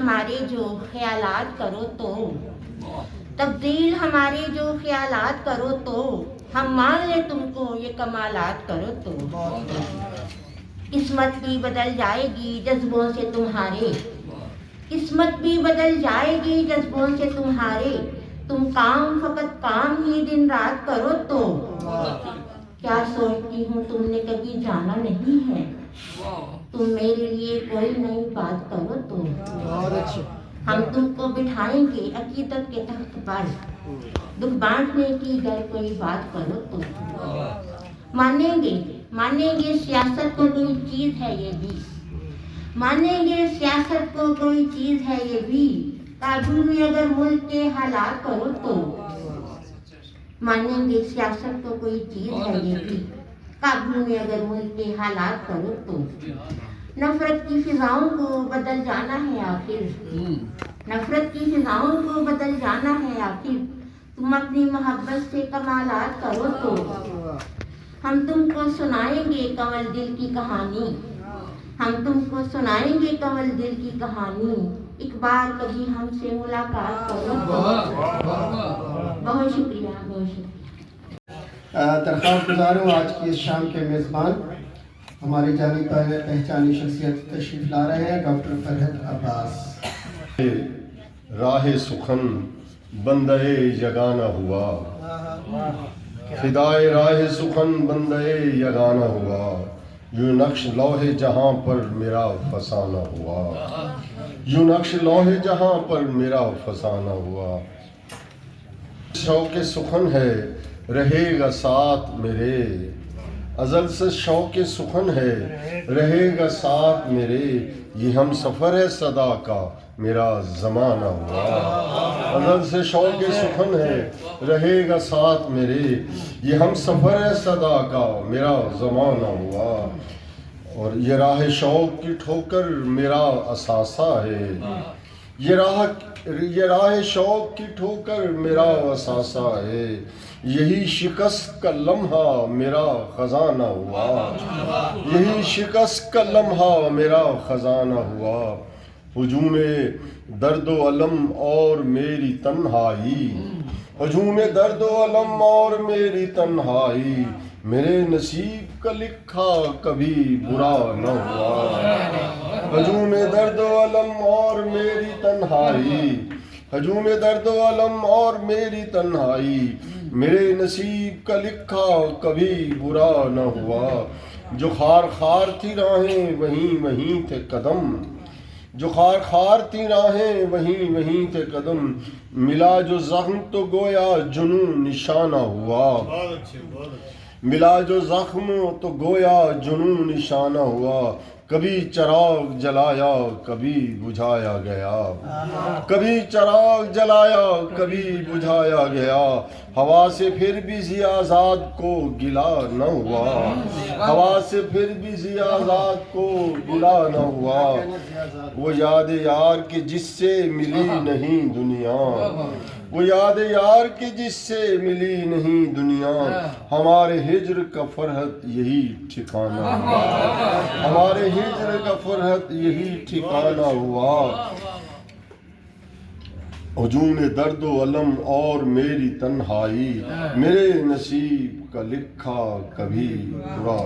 ہمارے جو خیالات کرو تو، تبدیل ہمارے جو خیالات کرو تو، ہم مان لیں تم کو یہ کمالات کرو تو، قسمت بھی بدل جائے گی جذبوں سے تمہارے، قسمت بھی بدل جائے گی جذبوں سے تمہارے، تم کام فقط کام ہی دن رات کرو تو، کیا سوچتی ہوں تم نے کبھی جانا نہیں ہے، تم میرے لیے کوئی نئی بات کرو تو، ہم تم کو بٹھائیں گے عقیدت کے تخت پر، دکھ بانٹنے کی گر کوئی بات کرو تو، مانیں گے سیاست کو کوئی چیز ہے یہ بھی، مانیں گے سیاست کو کوئی چیز ہے یہ بھی، قابو میں اگر ملک کے حالات کرو تو، مانیں گے سیاست کو کوئی چیز ہے یہ بھی، قابو میں اگر ملک کے حالات کرو تو، نفرت کی فضاؤں کو بدل جانا ہے آخر، نفرت کی فضاؤں کو بدل جانا ہے آخر، تم اپنی محبت سے کمالات کرو تو، ہم تم کو سنائیں گے کنول دل کی کہانی، ہم تم کو سنائیں گے کنول دل کی کہانی، ایک بار کبھی ہم سے ملاقات کرو تو، بہت شکریہ بہت شکریہ۔ درخواست گزار ہوں آج کی اس شام کے میزبان ہماری جانب پر پہچانی شخصیت تشریف لا رہے ہیں ڈاکٹر فرحت عباس۔ راہ سخن بندے یگانہ ہوا، فدائے راہ سخن بندے یگانہ ہوا، یوں نقش لوح جہاں پر میرا فسانہ ہوا، یوں نقش لوح جہاں پر میرا فسانہ ہوا، شوق سخن ہے رہے گا ساتھ میرے، ازل سے شوق سخن ہے رہے گا ساتھ میرے، یہ ہم سفر ہے صدا کا میرا زمانہ ہوا، ازل سے شوق سخن ہے رہے گا ساتھ میرے، یہ ہم سفر ہے صدا کا میرا زمانہ ہوا، اور یہ راہ شوق کی ٹھوکر میرا اثاثہ ہے، یہ راہ شوق کی ٹھوکر میرا اثاثہ ہے، یہی شکست کا لمحہ میرا خزانہ ہوا، یہی شکست کا لمحہ میرا خزانہ ہوا، ہجوم درد و علم اور میری تنہائی، ہجوم درد و علم اور میری تنہائی، میرے نصیب کا لکھا کبھی برا نہ ہوا، ہجوم درد و علم اور میری تنہائی، ہجوم درد و علم اور میری تنہائی، میرے نصیب کا لکھا کبھی برا نہ ہوا، جو خار خار تھی راہیں وہیں وہیں تھے قدم، جو خار خار تھی راہیں وہیں وہیں تھے قدم، ملا جو زخم تو گویا جنون نشانہ ہوا، ملا جو زخم تو گویا جنون نشانہ ہوا، کبھی چراغ جلایا کبھی بجھایا گیا، کبھی چراغ جلایا کبھی بجھایا گیا، ہوا سے پھر بھی ضیا آزاد کو گلا نہ ہوا، ہوا سے پھر بھی ضیا آزاد کو گلا نہ ہوا، وہ یاد یار کی جس سے ملی نہیں دنیا، وہ یاد یار کی جس سے ملی نہیں دنیا، ہمارے ہجر کا فرحت یہی ٹھکانہ ہوا، ہمارے ہجر کا فرحت یہی ٹھکانہ ہوا، ہجوم درد و علم اور میری تنہائی، میرے نصیب کا لکھا کبھی برا۔